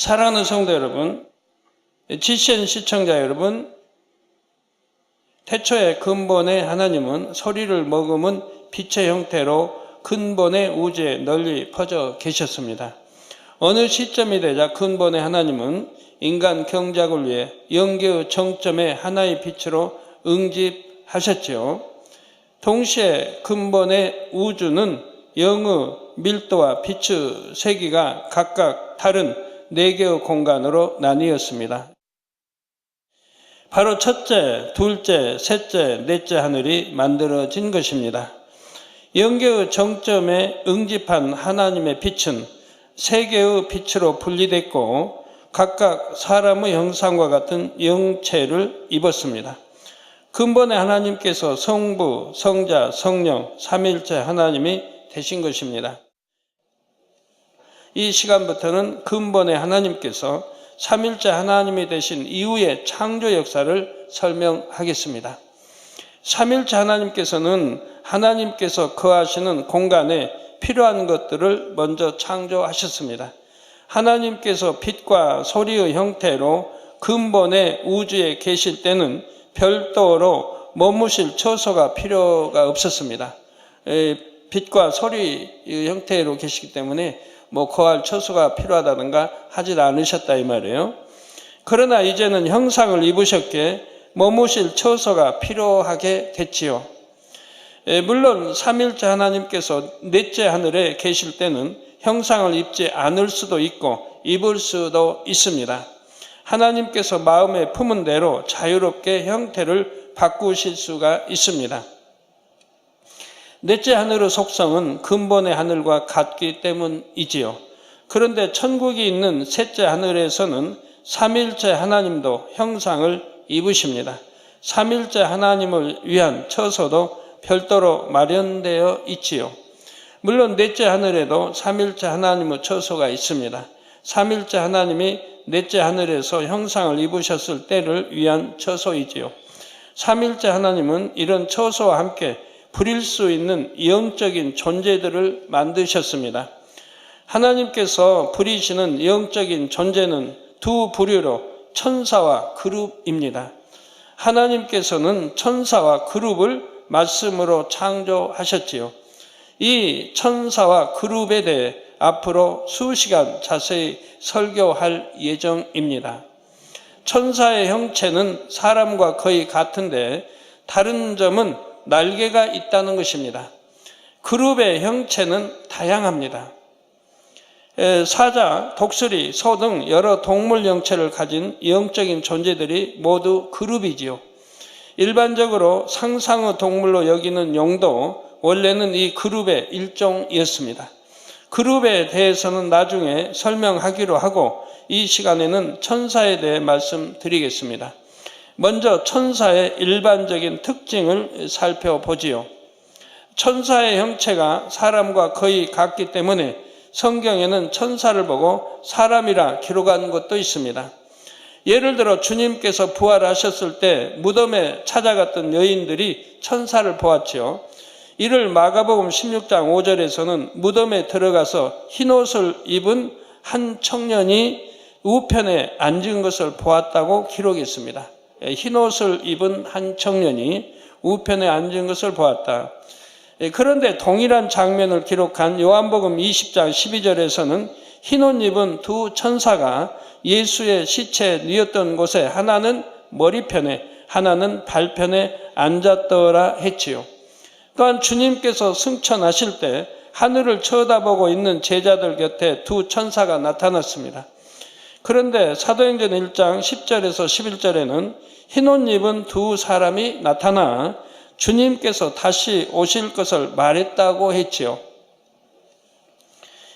사랑하는 성도 여러분, GCN 시청자 여러분, 태초에 근본의 하나님은 소리를 머금은 빛의 형태로 근본의 우주에 널리 퍼져 계셨습니다. 어느 시점이 되자 근본의 하나님은 인간 경작을 위해 영계의 정점에 하나의 빛으로 응집하셨지요. 동시에 근본의 우주는 영의 밀도와 빛의 세기가 각각 다른 4개의 공간으로 나뉘었습니다. 바로 첫째, 둘째, 셋째, 넷째 하늘이 만들어진 것입니다. 영계의 정점에 응집한 하나님의 빛은 3개의 빛으로 분리됐고 각각 사람의 형상과 같은 영체를 입었습니다. 근본의 하나님께서 성부, 성자, 성령, 삼위일체 하나님이 되신 것입니다. 이 시간부터는 근본의 하나님께서 삼위일체 하나님이 되신 이후의 창조 역사를 설명하겠습니다. 삼위일체 하나님께서는 하나님께서 거하시는 공간에 필요한 것들을 먼저 창조하셨습니다. 하나님께서 빛과 소리의 형태로 근본의 우주에 계실 때는 별도로 머무실 처소가 필요가 없었습니다. 빛과 소리의 형태로 계시기 때문에 거할 처소가 필요하다든가 하지 않으셨다 이 말이에요. 그러나 이제는 형상을 입으셨기에 머무실 처소가 필요하게 됐지요. 물론 삼위일체 하나님께서 넷째 하늘에 계실 때는 형상을 입지 않을 수도 있고 입을 수도 있습니다. 하나님께서 마음에 품은 대로 자유롭게 형태를 바꾸실 수가 있습니다. 넷째 하늘의 속성은 근본의 하늘과 같기 때문이지요. 그런데 천국이 있는 셋째 하늘에서는 삼위일체 하나님도 형상을 입으십니다. 삼위일체 하나님을 위한 처소도 별도로 마련되어 있지요. 물론 넷째 하늘에도 삼위일체 하나님의 처소가 있습니다. 삼위일체 하나님이 넷째 하늘에서 형상을 입으셨을 때를 위한 처소이지요. 삼위일체 하나님은 이런 처소와 함께 부릴 수 있는 영적인 존재들을 만드셨습니다. 하나님께서 부리시는 영적인 존재는 두 부류로 천사와 그룹입니다. 하나님께서는 천사와 그룹을 말씀으로 창조하셨지요. 이 천사와 그룹에 대해 앞으로 수시간 자세히 설교할 예정입니다. 천사의 형체는 사람과 거의 같은데 다른 점은 날개가 있다는 것입니다. 그룹의 형체는 다양합니다. 사자, 독수리, 소 등 여러 동물 형체를 가진 영적인 존재들이 모두 그룹이지요. 일반적으로 상상의 동물로 여기는 용도 원래는 이 그룹의 일종이었습니다. 그룹에 대해서는 나중에 설명하기로 하고 이 시간에는 천사에 대해 말씀드리겠습니다. 먼저 천사의 일반적인 특징을 살펴보지요. 천사의 형체가 사람과 거의 같기 때문에 성경에는 천사를 보고 사람이라 기록한 것도 있습니다. 예를 들어 주님께서 부활하셨을 때 무덤에 찾아갔던 여인들이 천사를 보았지요. 이를 마가복음 16장 5절에서는 무덤에 들어가서 흰옷을 입은 한 청년이 우편에 앉은 것을 보았다고 기록했습니다. 흰옷을 입은 한 청년이 우편에 앉은 것을 보았다. 그런데 동일한 장면을 기록한 요한복음 20장 12절에서는 흰옷 입은 두 천사가 예수의 시체에 뉘었던 곳에 하나는 머리편에 하나는 발편에 앉았더라 했지요. 또한 주님께서 승천하실 때 하늘을 쳐다보고 있는 제자들 곁에 두 천사가 나타났습니다. 그런데 사도행전 1장 10절에서 11절에는 흰옷 입은 두 사람이 나타나 주님께서 다시 오실 것을 말했다고 했지요.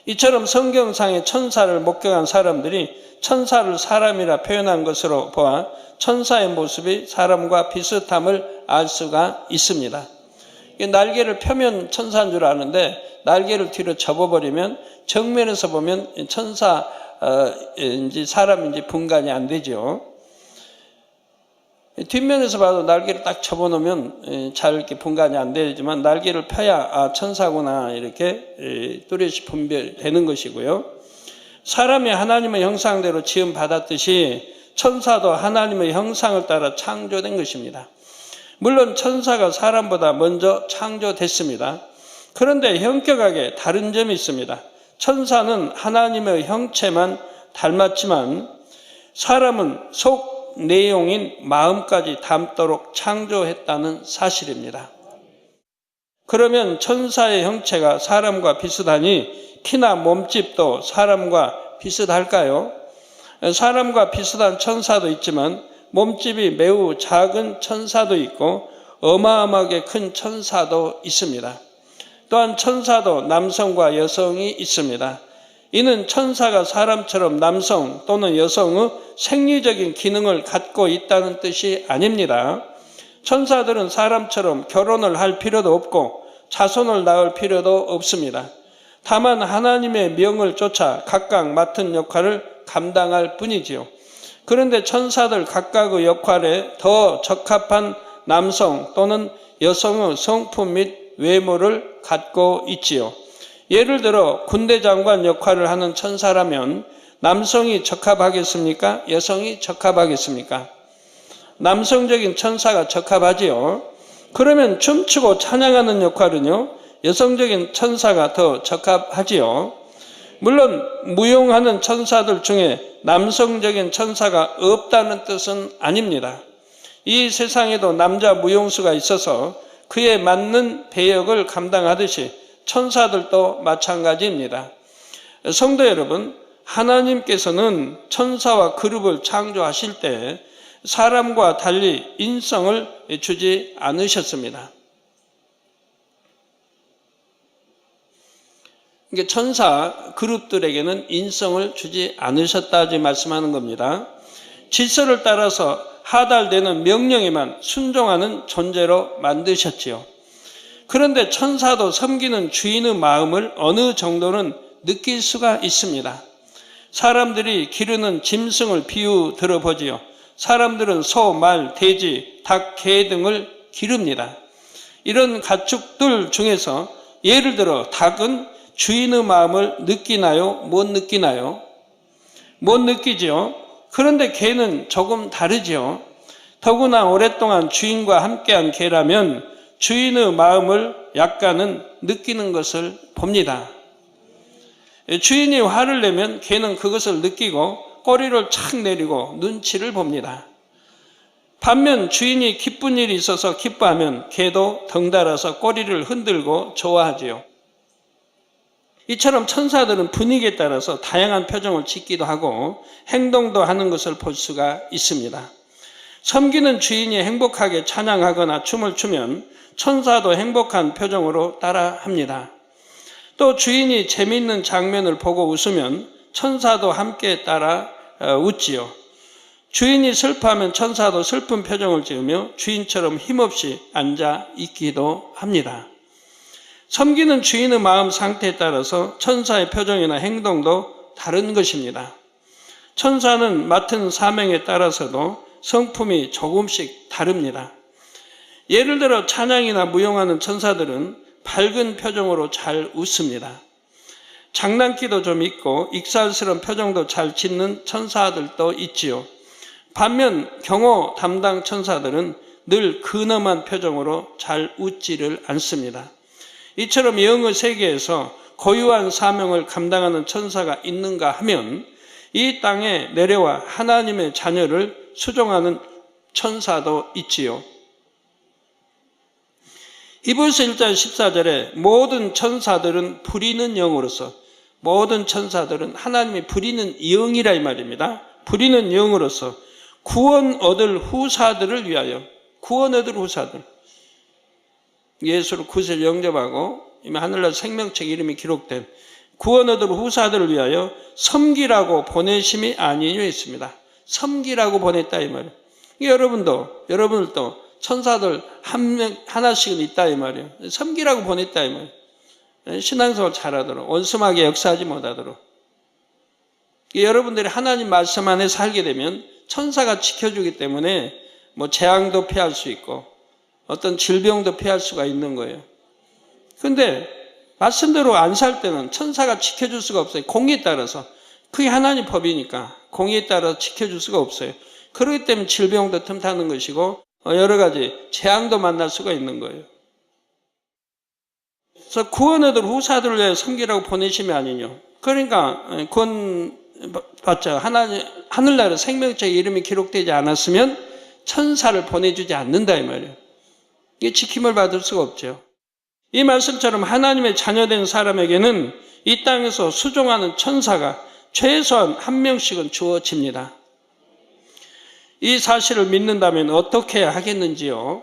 이처럼 성경상의 천사를 목격한 사람들이 천사를 사람이라 표현한 것으로 보아 천사의 모습이 사람과 비슷함을 알 수가 있습니다. 날개를 펴면 천사인 줄 아는데 날개를 뒤로 접어버리면 정면에서 보면 천사인지 사람인지 분간이 안 되죠. 뒷면에서 봐도 날개를 딱 접어놓으면 잘 이렇게 분간이 안 되지만 날개를 펴야 천사구나 이렇게 뚜렷이 분별되는 것이고요. 사람이 하나님의 형상대로 지음받았듯이 천사도 하나님의 형상을 따라 창조된 것입니다. 물론 천사가 사람보다 먼저 창조됐습니다. 그런데 현격하게 다른 점이 있습니다. 천사는 하나님의 형체만 닮았지만 사람은 속 내용인 마음까지 닮도록 창조했다는 사실입니다. 그러면 천사의 형체가 사람과 비슷하니 키나 몸집도 사람과 비슷할까요? 사람과 비슷한 천사도 있지만 몸집이 매우 작은 천사도 있고 어마어마하게 큰 천사도 있습니다. 또한 천사도 남성과 여성이 있습니다. 이는 천사가 사람처럼 남성 또는 여성의 생리적인 기능을 갖고 있다는 뜻이 아닙니다. 천사들은 사람처럼 결혼을 할 필요도 없고 자손을 낳을 필요도 없습니다. 다만 하나님의 명을 쫓아 각각 맡은 역할을 감당할 뿐이지요. 그런데 천사들 각각의 역할에 더 적합한 남성 또는 여성의 성품 및 외모를 갖고 있지요. 예를 들어 군대 장관 역할을 하는 천사라면 남성이 적합하겠습니까? 여성이 적합하겠습니까? 남성적인 천사가 적합하지요. 그러면 춤추고 찬양하는 역할은요, 여성적인 천사가 더 적합하지요. 물론 무용하는 천사들 중에 남성적인 천사가 없다는 뜻은 아닙니다. 이 세상에도 남자 무용수가 있어서 그에 맞는 배역을 감당하듯이 천사들도 마찬가지입니다. 성도 여러분, 하나님께서는 천사와 그룹을 창조하실 때 사람과 달리 인성을 주지 않으셨습니다. 그러니까 천사 그룹들에게는 인성을 주지 않으셨다지 말씀하는 겁니다. 질서를 따라서 하달되는 명령에만 순종하는 존재로 만드셨지요. 그런데 천사도 섬기는 주인의 마음을 어느 정도는 느낄 수가 있습니다. 사람들이 기르는 짐승을 비유 들어보지요. 사람들은 소, 말, 돼지, 닭, 개 등을 기릅니다. 이런 가축들 중에서 예를 들어 닭은 주인의 마음을 느끼나요? 못 느끼나요? 못 느끼죠. 그런데 개는 조금 다르죠. 더구나 오랫동안 주인과 함께한 개라면 주인의 마음을 약간은 느끼는 것을 봅니다. 주인이 화를 내면 개는 그것을 느끼고 꼬리를 착 내리고 눈치를 봅니다. 반면 주인이 기쁜 일이 있어서 기뻐하면 개도 덩달아서 꼬리를 흔들고 좋아하지요. 이처럼 천사들은 분위기에 따라서 다양한 표정을 짓기도 하고 행동도 하는 것을 볼 수가 있습니다. 섬기는 주인이 행복하게 찬양하거나 춤을 추면 천사도 행복한 표정으로 따라합니다. 또 주인이 재미있는 장면을 보고 웃으면 천사도 함께 따라 웃지요. 주인이 슬퍼하면 천사도 슬픈 표정을 지으며 주인처럼 힘없이 앉아 있기도 합니다. 섬기는 주인의 마음 상태에 따라서 천사의 표정이나 행동도 다른 것입니다. 천사는 맡은 사명에 따라서도 성품이 조금씩 다릅니다. 예를 들어 찬양이나 무용하는 천사들은 밝은 표정으로 잘 웃습니다. 장난기도 좀 있고 익살스러운 표정도 잘 짓는 천사들도 있지요. 반면 경호 담당 천사들은 늘 근엄한 표정으로 잘 웃지를 않습니다. 이처럼 영의 세계에서 고유한 사명을 감당하는 천사가 있는가 하면 이 땅에 내려와 하나님의 자녀를 수종하는 천사도 있지요. 히브리서 1장 14절에 모든 천사들은 부리는 영으로서, 모든 천사들은 하나님이 부리는 영이라 이 말입니다. 부리는 영으로서 구원 얻을 후사들을 위하여, 구원 얻을 후사들, 예수를 구세를 영접하고 이미 하늘나라 생명책 이름이 기록된 구원 얻을 후사들을 위하여 섬기라고 보내심이 아니뇨 했습니다. 섬기라고 보냈다 이 말이에요. 여러분들도 천사들 하나씩은 있다 이 말이에요. 섬기라고 보냈다 이 말이에요. 신앙생활 잘하도록, 원수마게 역사하지 못하도록. 여러분들이 하나님 말씀 안에 살게 되면 천사가 지켜주기 때문에 뭐 재앙도 피할 수 있고 어떤 질병도 피할 수가 있는 거예요. 그런데 말씀대로 안 살 때는 천사가 지켜줄 수가 없어요. 공에 따라서. 그게 하나님 법이니까 공의에 따라 지켜줄 수가 없어요. 그렇기 때문에 질병도 틈타는 것이고 여러 가지 재앙도 만날 수가 있는 거예요. 그래서 구원얻을 후사들을 위해 섬기라고 보내심이 아니뇨. 그러니까 구원 받자 하늘나라 생명책의 이름이 기록되지 않았으면 천사를 보내주지 않는다 이 말이에요. 이게 지킴을 받을 수가 없죠. 이 말씀처럼 하나님의 자녀된 사람에게는 이 땅에서 수종하는 천사가 최소한 한 명씩은 주어집니다. 이 사실을 믿는다면 어떻게 해야 하겠는지요?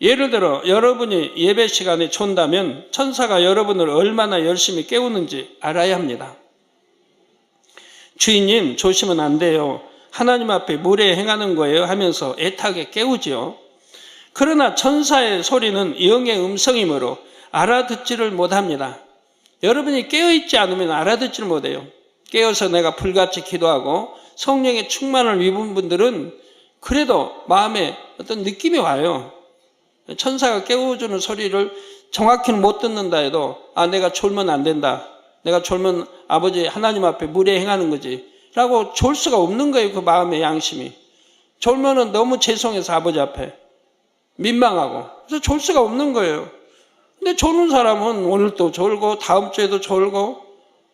예를 들어 여러분이 예배 시간에 존다면 천사가 여러분을 얼마나 열심히 깨우는지 알아야 합니다. 주인님 조심은 안 돼요. 하나님 앞에 무례 행하는 거예요 하면서 애타게 깨우지요. 그러나 천사의 소리는 영의 음성이므로 알아듣지를 못합니다. 여러분이 깨어있지 않으면 알아듣지를 못해요. 깨어서 내가 불같이 기도하고 성령의 충만을 입은 분들은 그래도 마음에 어떤 느낌이 와요. 천사가 깨워주는 소리를 정확히는 못 듣는다 해도 내가 졸면 안 된다. 내가 졸면 아버지 하나님 앞에 무례 행하는 거지 라고 졸 수가 없는 거예요. 그 마음의 양심이. 졸면은 너무 죄송해서 아버지 앞에 민망하고 그래서 졸 수가 없는 거예요. 근데 졸는 사람은 오늘도 졸고 다음 주에도 졸고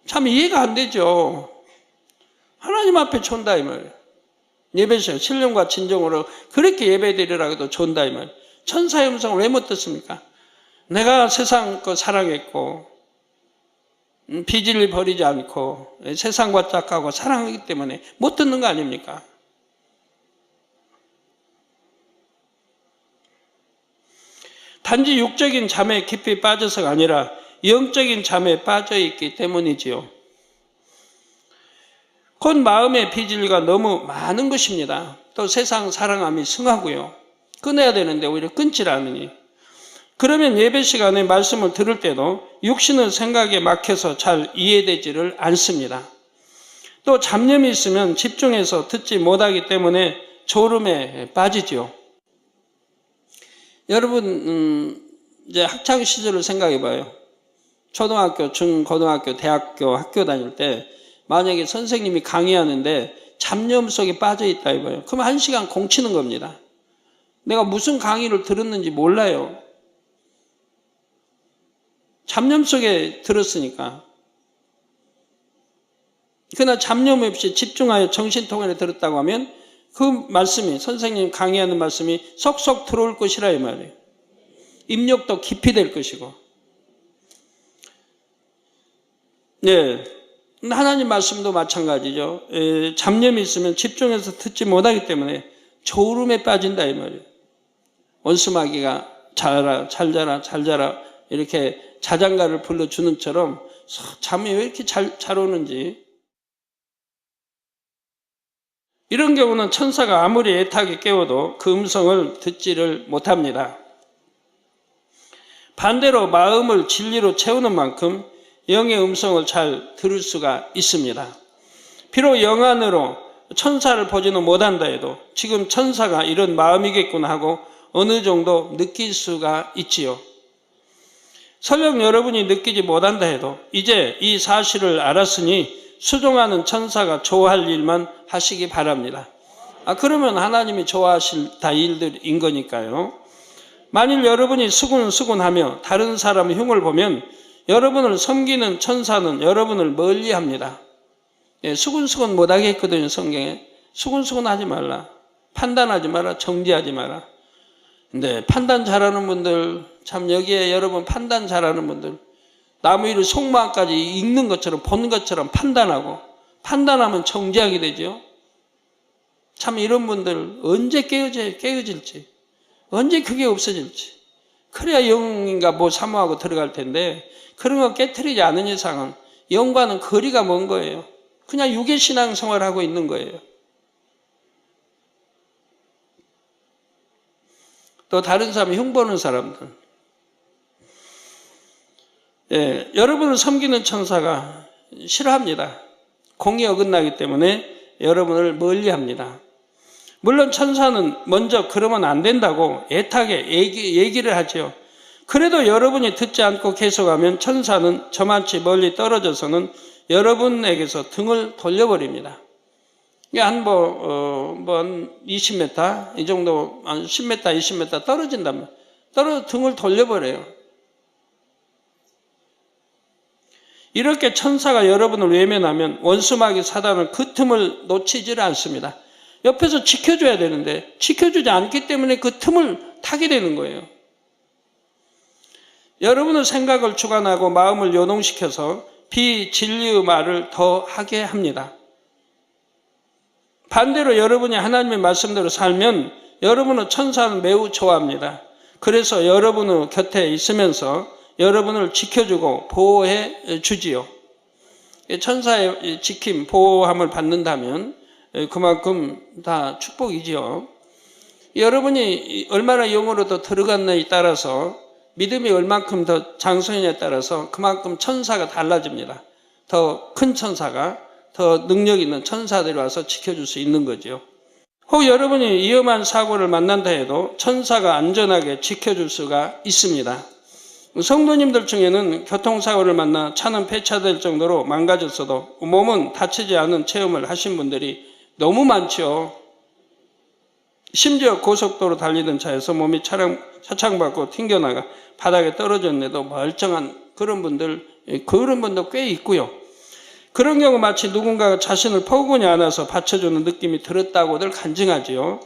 참 이해가 안 되죠. 하나님 앞에 존다 이 말이에요. 예배시간 신령과 진정으로 그렇게 예배드리라고 해도 존다 이 말이에요. 천사의 음성을 왜 못 듣습니까? 내가 세상 거 사랑했고 비질리 버리지 않고 세상과 짝하고 사랑하기 때문에 못 듣는 거 아닙니까? 단지 육적인 잠에 깊이 빠져서가 아니라 영적인 잠에 빠져 있기 때문이지요. 곧 마음의 비질리가 너무 많은 것입니다. 또 세상 사랑함이 승하고요. 끊어야 되는데 오히려 끊질 않으니. 그러면 예배 시간에 말씀을 들을 때도 육신의 생각에 막혀서 잘 이해되지를 않습니다. 또 잡념이 있으면 집중해서 듣지 못하기 때문에 졸음에 빠지죠. 여러분 이제 학창 시절을 생각해 봐요. 초등학교, 중고등학교, 대학교 학교 다닐 때 만약에 선생님이 강의하는데 잡념 속에 빠져 있다 이거예요. 그럼 1시간 공치는 겁니다. 내가 무슨 강의를 들었는지 몰라요. 잡념 속에 들었으니까. 그러나 잡념 없이 집중하여 정신통일에 들었다고 하면 그 말씀이 선생님 강의하는 말씀이 속속 들어올 것이라 이 말이에요. 입력도 깊이 될 것이고. 네, 하나님 말씀도 마찬가지죠. 잡념이 있으면 집중해서 듣지 못하기 때문에 졸음에 빠진다 이 말이에요. 원수마귀가 잘 자라 이렇게 자장가를 불러주는 처럼 잠이 왜 이렇게 잘 오는지. 이런 경우는 천사가 아무리 애타게 깨워도 그 음성을 듣지를 못합니다. 반대로 마음을 진리로 채우는 만큼 영의 음성을 잘 들을 수가 있습니다. 비록 영 안으로 천사를 보지는 못한다 해도 지금 천사가 이런 마음이겠구나 하고 어느 정도 느낄 수가 있지요. 설령 여러분이 느끼지 못한다 해도 이제 이 사실을 알았으니 수종하는 천사가 좋아할 일만 하시기 바랍니다. 그러면 하나님이 좋아하실 다 일들인 거니까요. 만일 여러분이 수군수군하며 다른 사람의 흉을 보면 여러분을 섬기는 천사는 여러분을 멀리합니다. 수군수군 못하게 했거든요. 성경에. 수군수군하지 말라. 판단하지 마라. 정죄하지 마라. 근데 판단 잘하는 분들, 참 여기에 여러분 판단 잘하는 분들, 나무 위를 속마음까지 읽는 것처럼 보는 것처럼 판단하고, 판단하면 정죄하게 되죠. 참 이런 분들 언제 깨어질지, 언제 그게 없어질지. 그래야 영인가 뭐 사모하고 들어갈 텐데 그런 거 깨트리지 않은 이상은 영과는 거리가 먼 거예요. 그냥 유괴신앙 생활하고 있는 거예요. 또 다른 사람 흉보는 사람들. 여러분을 섬기는 천사가 싫어합니다. 공이 어긋나기 때문에 여러분을 멀리합니다. 물론 천사는 먼저 그러면 안 된다고 애타게 얘기를 하죠. 그래도 여러분이 듣지 않고 계속하면 천사는 저만치 멀리 떨어져서는 여러분에게서 등을 돌려버립니다. 이게 한 20m, 이 정도, 한 10m, 20m 떨어진다면, 등을 돌려버려요. 이렇게 천사가 여러분을 외면하면 원수마귀 사단은 그 틈을 놓치지를 않습니다. 옆에서 지켜줘야 되는데, 지켜주지 않기 때문에 그 틈을 타게 되는 거예요. 여러분의 생각을 주관하고 마음을 요동시켜서 비진리의 말을 더 하게 합니다. 반대로 여러분이 하나님의 말씀대로 살면 여러분은 천사는 매우 좋아합니다. 그래서 여러분의 곁에 있으면서 여러분을 지켜주고 보호해 주지요. 천사의 지킴, 보호함을 받는다면 그만큼 다 축복이지요. 여러분이 얼마나 영으로 더 들어갔느냐에 따라서 믿음이 얼만큼 더 장성이냐에 따라서 그만큼 천사가 달라집니다. 더 큰 천사가, 더 능력 있는 천사들이 와서 지켜줄 수 있는 거죠. 혹 여러분이 위험한 사고를 만난다 해도 천사가 안전하게 지켜줄 수가 있습니다. 성도님들 중에는 교통사고를 만나 차는 폐차될 정도로 망가졌어도 몸은 다치지 않은 체험을 하신 분들이 너무 많죠. 심지어 고속도로 달리던 차에서 몸이 차창받고 튕겨나가 바닥에 떨어졌는데도 멀쩡한 그런 분도 꽤 있고요. 그런 경우 마치 누군가가 자신을 포근히 안아서 받쳐주는 느낌이 들었다고들 간증하지요.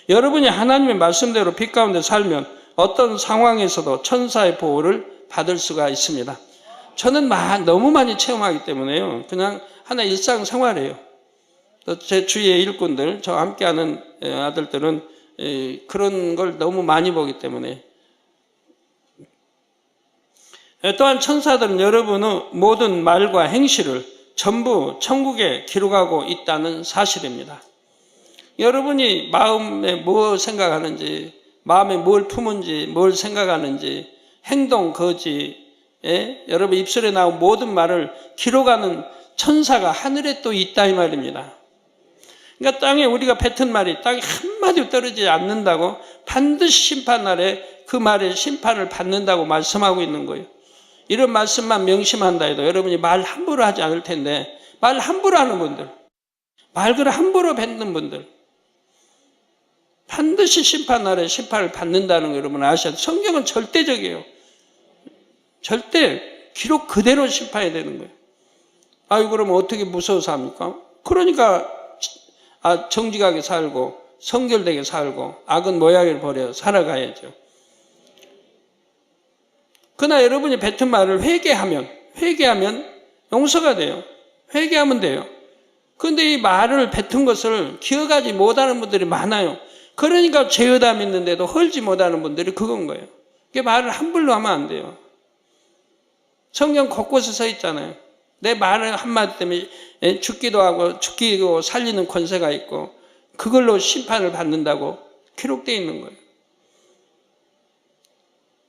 여러분이 하나님의 말씀대로 빛 가운데 살면 어떤 상황에서도 천사의 보호를 받을 수가 있습니다. 저는 너무 많이 체험하기 때문에요. 그냥 하나 일상생활이에요. 또 제 주위의 일꾼들, 저와 함께하는 아들들은 그런 걸 너무 많이 보기 때문에. 또한 천사들은 여러분의 모든 말과 행실을 전부 천국에 기록하고 있다는 사실입니다. 여러분이 마음에 뭘 생각하는지, 마음에 뭘 품은지, 뭘 생각하는지, 행동, 거지, 여러분 입술에 나온 모든 말을 기록하는 천사가 하늘에 또 있다 이 말입니다. 그러니까 땅에 우리가 뱉은 말이 땅에 한마디도 떨어지지 않는다고 반드시 심판날에 그 말의 심판을 받는다고 말씀하고 있는 거예요. 이런 말씀만 명심한다 해도 여러분이 말 함부로 하지 않을 텐데 말 함부로 하는 분들, 말을 함부로 뱉는 분들 반드시 심판날에 심판을 받는다는 거 여러분 아셔야 돼요. 성경은 절대적이에요. 절대 기록 그대로 심판해야 되는 거예요. 아유 그러면 어떻게 무서워서 합니까? 그러니까 정직하게 살고 성결되게 살고 악은 모양을 버려 살아가야죠. 그러나 여러분이 뱉은 말을 회개하면 용서가 돼요. 회개하면 돼요. 그런데 이 말을 뱉은 것을 기억하지 못하는 분들이 많아요. 그러니까 죄의다 믿는데도 헐지 못하는 분들이 그건 거예요. 이게 말을 함부로 하면 안 돼요. 성경 곳곳에 써 있잖아요. 내 말을 한마디 때문에 죽기도 살리는 권세가 있고 그걸로 심판을 받는다고 기록되어 있는 거예요.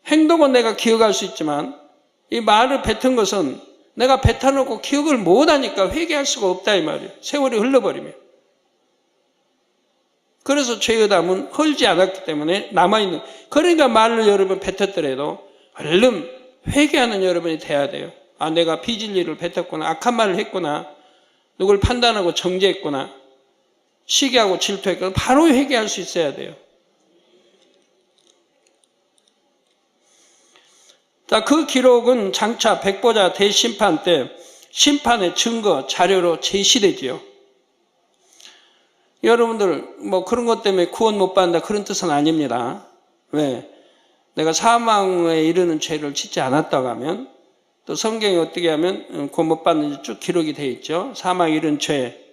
행동은 내가 기억할 수 있지만 이 말을 뱉은 것은 내가 뱉어놓고 기억을 못하니까 회개할 수가 없다 이 말이에요. 세월이 흘러버리면. 그래서 죄의 담은 헐지 않았기 때문에 남아있는. 그러니까 말을 여러분 뱉었더라도 얼른 회개하는 여러분이 돼야 돼요. 내가 비진리를 뱉었구나. 악한 말을 했구나. 누굴 판단하고 정죄했구나. 시기하고 질투했구나. 바로 회개할 수 있어야 돼요. 자, 그 기록은 장차 백보자 대심판 때 심판의 증거, 자료로 제시되지요. 여러분들 그런 것 때문에 구원 못 받는다 그런 뜻은 아닙니다. 왜? 내가 사망에 이르는 죄를 짓지 않았다고 하면 또 성경이 어떻게 하면 구원 못 받는지 쭉 기록이 되어 있죠. 사망에 이른 죄,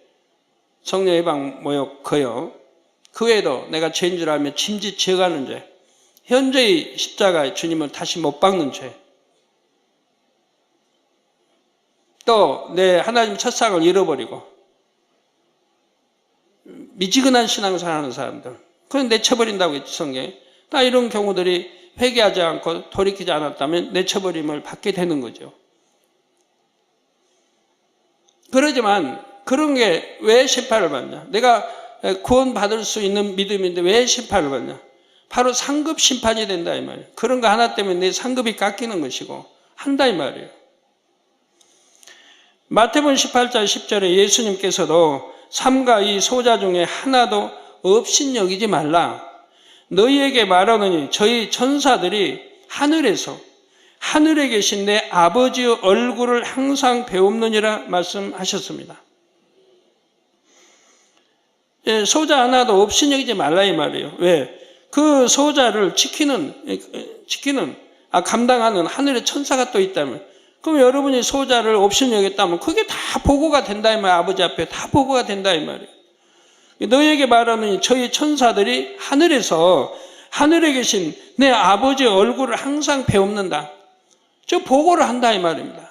성령 해방 모욕, 거역. 그 외에도 내가 죄인 줄 알면 짐짓 지어가는 죄, 현재의 십자가에 주님을 다시 못 박는 죄, 또 내 하나님 첫상을 잃어버리고 미지근한 신앙생활하는 사람들, 그건 내쳐버린다고 했지 성경에. 다 이런 경우들이 회개하지 않고 돌이키지 않았다면 내쳐버림을 받게 되는 거죠. 그러지만 그런 게 왜 심판을 받냐? 내가 구원받을 수 있는 믿음인데 왜 심판을 받냐? 바로 상급 심판이 된다 이 말이에요. 그런 거 하나 때문에 내 상급이 깎이는 것이고 한다 이 말이에요. 마태복음 18장 10절에 예수님께서도 삼가 이 소자 중에 하나도 업신여기지 말라. 너희에게 말하노니 저희 천사들이 하늘에 계신 내 아버지의 얼굴을 항상 배웁느니라 말씀하셨습니다. 소자 하나도 업신여기지 말라 이 말이에요. 왜? 그 소자를 감당하는 하늘의 천사가 또 있다면, 그럼 여러분이 소자를 업신여겼다면 그게 다 보고가 된다 이 말이에요. 아버지 앞에 다 보고가 된다 이 말이에요. 너희에게 말하는 저희 천사들이 하늘에 계신 내 아버지의 얼굴을 항상 배웁는다. 저 보고를 한다 이 말입니다.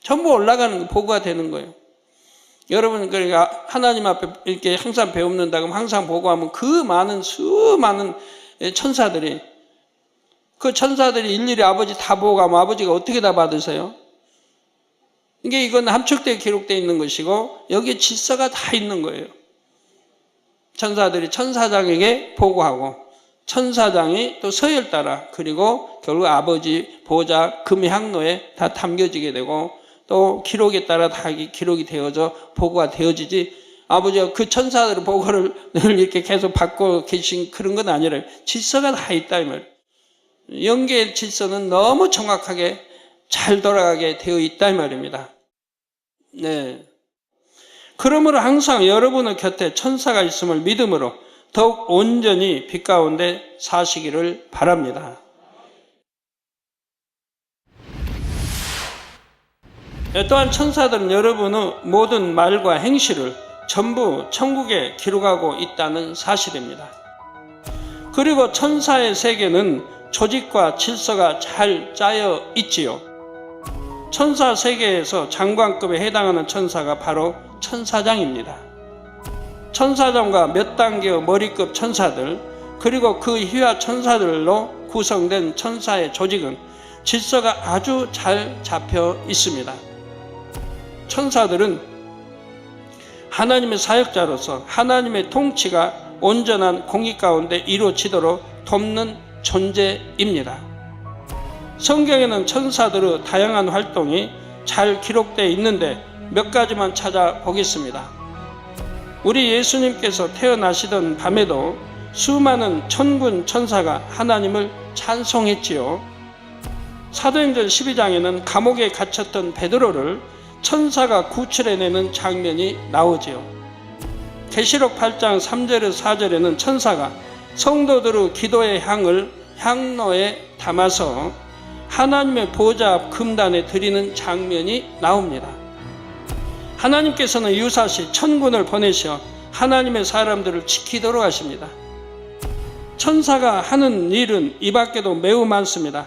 전부 올라가는 거 보고가 되는 거예요. 여러분, 그러니까 하나님 앞에 이렇게 항상 배웁는다 그러면 항상 보고하면 수많은 천사들이, 그 천사들이 일일이 아버지 다 보고하면 아버지가 어떻게 다 받으세요? 이건 함축되어 기록되어 있는 것이고 여기에 질서가 다 있는 거예요. 천사들이 천사장에게 보고하고 천사장이 또 서열 따라, 그리고 결국 아버지 보좌 금향로에 다 담겨지게 되고 또 기록에 따라 다 기록이 되어져 보고가 되어지지, 아버지가 그 천사들의 보고를 늘 이렇게 계속 받고 계신 그런 건 아니라 질서가 다 있다 이 말이에요. 영계의 질서는 너무 정확하게 잘 돌아가게 되어 있다 이 말입니다. 네. 그러므로 항상 여러분의 곁에 천사가 있음을 믿음으로 더욱 온전히 빛 가운데 사시기를 바랍니다. 또한 천사들은 여러분의 모든 말과 행실을 전부 천국에 기록하고 있다는 사실입니다. 그리고 천사의 세계는 조직과 질서가 잘 짜여 있지요. 천사 세계에서 장관급에 해당하는 천사가 바로 천사장입니다. 천사장과 몇 단계의 머리급 천사들, 그리고 그 이하 천사들로 구성된 천사의 조직은 질서가 아주 잘 잡혀 있습니다. 천사들은 하나님의 사역자로서 하나님의 통치가 온전한 공의 가운데 이루어지도록 돕는 존재입니다. 성경에는 천사들의 다양한 활동이 잘 기록되어 있는데 몇 가지만 찾아보겠습니다. 우리 예수님께서 태어나시던 밤에도 수많은 천군 천사가 하나님을 찬송했지요. 사도행전 12장에는 감옥에 갇혔던 베드로를 천사가 구출해내는 장면이 나오지요. 계시록 8장 3절에서 4절에는 천사가 성도들의 기도의 향을 향로에 담아서 하나님의 보좌 앞 금단에 드리는 장면이 나옵니다. 하나님께서는 유사시 천군을 보내셔 하나님의 사람들을 지키도록 하십니다. 천사가 하는 일은 이 밖에도 매우 많습니다.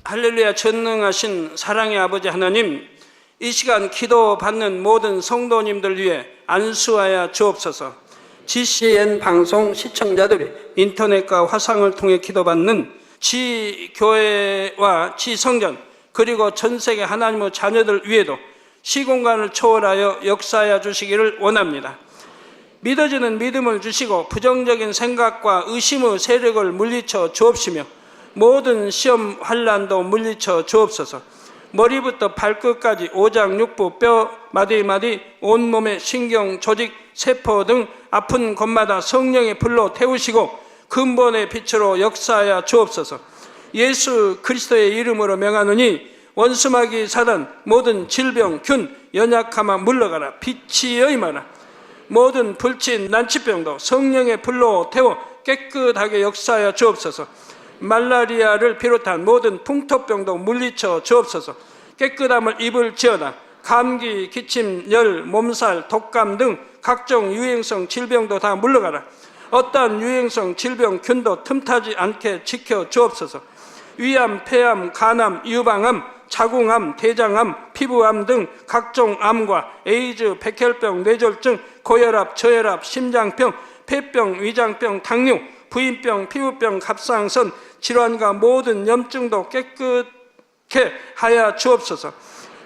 할렐루야. 전능하신 사랑의 아버지 하나님, 이 시간 기도받는 모든 성도님들 위해 안수하여 주옵소서. GCN 방송 시청자들이 인터넷과 화상을 통해 기도받는 지교회와 지성전, 그리고 전세계 하나님의 자녀들 위에도 시공간을 초월하여 역사하여 주시기를 원합니다. 믿어지는 믿음을 주시고 부정적인 생각과 의심의 세력을 물리쳐 주옵시며 모든 시험 환난도 물리쳐 주옵소서. 머리부터 발끝까지 오장 육부 뼈 마디마디 온몸의 신경 조직 세포 등 아픈 곳마다 성령의 불로 태우시고 근본의 빛으로 역사하여 주옵소서. 예수 그리스도의 이름으로 명하노니 원수마귀 사단 모든 질병 균 연약함아 물러가라. 빛이 임하라. 모든 불친 난치병도 성령의 불로 태워 깨끗하게 역사하여 주옵소서. 말라리아를 비롯한 모든 풍토병도 물리쳐 주옵소서. 깨끗함을 입을지어다. 감기, 기침, 열, 몸살, 독감 등 각종 유행성 질병도 다 물러가라. 어떠한 유행성 질병 균도 틈타지 않게 지켜 주옵소서. 위암, 폐암, 간암, 유방암, 자궁암, 대장암, 피부암 등 각종 암과 에이즈, 백혈병, 뇌졸중, 고혈압, 저혈압, 심장병, 폐병, 위장병, 당뇨, 부인병, 피부병, 갑상선 질환과 모든 염증도 깨끗게 하여 주옵소서.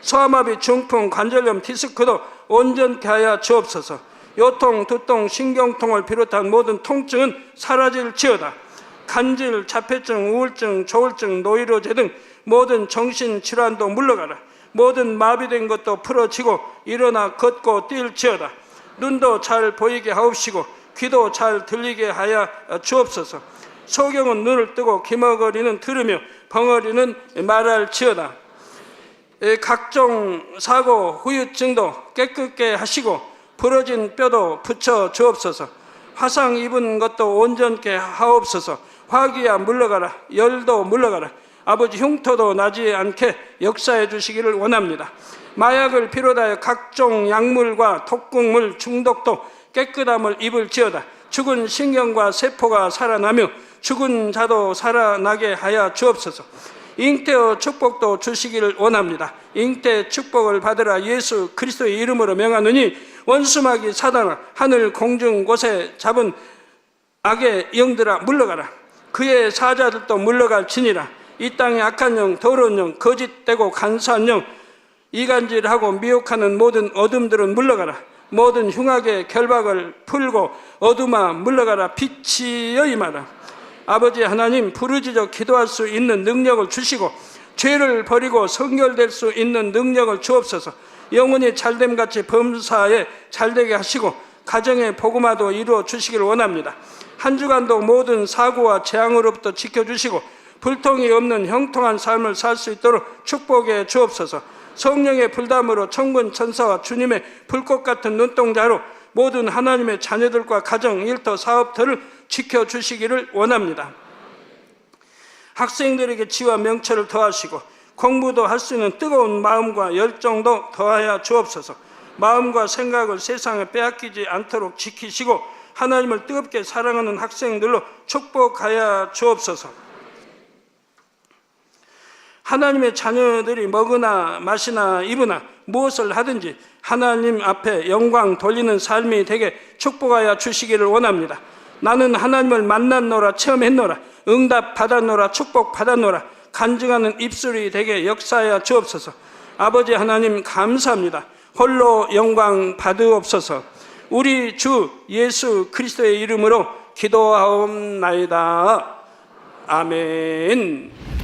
소아마비, 중풍, 관절염, 디스크도 온전케 하여 주옵소서. 요통, 두통, 신경통을 비롯한 모든 통증은 사라질지어다. 간질, 자폐증, 우울증, 조울증, 노이로제 등 모든 정신질환도 물러가라. 모든 마비된 것도 풀어지고 일어나 걷고 뛸지어다. 눈도 잘 보이게 하옵시고 귀도 잘 들리게 하여 주옵소서. 소경은 눈을 뜨고 기머거리는 들으며 벙어리는 말할지어다. 각종 사고, 후유증도 깨끗게 하시고 부러진 뼈도 붙여 주옵소서. 화상 입은 것도 온전케 하옵소서. 화기야 물러가라. 열도 물러가라. 아버지 흉터도 나지 않게 역사해 주시기를 원합니다. 마약을 비롯하여 각종 약물과 독극물 중독도 깨끗함을 입을지어다. 죽은 신경과 세포가 살아나며 죽은 자도 살아나게 하여 주옵소서. 잉태의 축복도 주시기를 원합니다. 잉태 축복을 받으라. 예수 그리스도의 이름으로 명하노니 원수마귀 사단아, 하늘 공중 곳에 잡은 악의 영들아 물러가라. 그의 사자들도 물러갈지니라. 이 땅의 악한 영, 더러운 영, 거짓되고 간사한 영, 이간질하고 미혹하는 모든 어둠들은 물러가라. 모든 흉악의 결박을 풀고 어둠아 물러가라. 빛이여 임하라. 아버지 하나님, 부르짖어 기도할 수 있는 능력을 주시고 죄를 버리고 성결될 수 있는 능력을 주옵소서. 영혼이 잘됨같이 범사에 잘되게 하시고 가정의 복음화도 이루어 주시길 원합니다. 한 주간도 모든 사고와 재앙으로부터 지켜주시고 불통이 없는 형통한 삶을 살 수 있도록 축복해 주옵소서. 성령의 불담으로 천군 천사와 주님의 불꽃 같은 눈동자로 모든 하나님의 자녀들과 가정, 일터, 사업들을 지켜주시기를 원합니다. 학생들에게 지와 명철을 더하시고 공부도 할 수 있는 뜨거운 마음과 열정도 더하여 주옵소서. 마음과 생각을 세상에 빼앗기지 않도록 지키시고 하나님을 뜨겁게 사랑하는 학생들로 축복하여 주옵소서. 하나님의 자녀들이 먹으나 마시나 입으나 무엇을 하든지 하나님 앞에 영광 돌리는 삶이 되게 축복하여 주시기를 원합니다. 나는 하나님을 만났노라, 체험했노라, 응답 받았노라, 축복 받았노라, 간증하는 입술이 되게 역사하여 주옵소서. 아버지 하나님 감사합니다. 홀로 영광 받으옵소서. 우리 주 예수 그리스도의 이름으로 기도하옵나이다. 아멘.